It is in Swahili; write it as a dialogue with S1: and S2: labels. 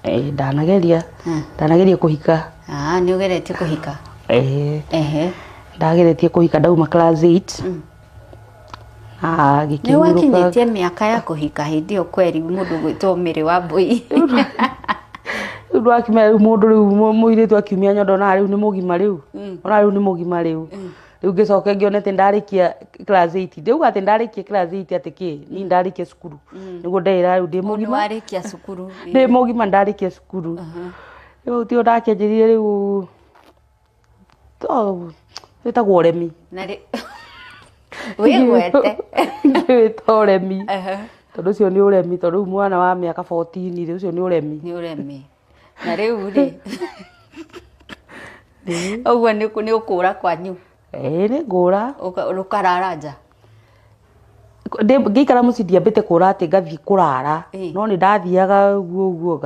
S1: ndanageria kuhika.
S2: Ni ugeretie kuhika?
S1: Ndageretie kuhika ndauma class 8.
S2: Ni wakinyitie miaka ya kuhika hindi yo kweri mundu gwitwo Mary Wambui?
S1: Ndu akimera mundu riu muiritu akiumia nyondo na riu ni mugima riu. Ona riu ni mugima riu. Riu ngicoka ngionete ndarikia class 8. Ndiuga ati ndarikia class 8 ati ki ni ndarikia cukuru. Niguo ndeira riu ndi mugima.
S2: Ni warikia cukuru?
S1: Ndi mugima ndarikia cukuru. Riu tio ndakianjirie riu witagwo uremi.
S2: Na ri wigwete
S1: wita uremi. Tondu ucio ni uremi, tondu mwana wa miaka 14 riu ucio ni uremi.
S2: Ni uremi. Na riu ri ogwa ni ukura kwanyu?
S1: Ni ngura.
S2: Ukarara nja?
S1: Ngikara muci ndiambite kura ati ngathii kurara, no ni ndathiaga guo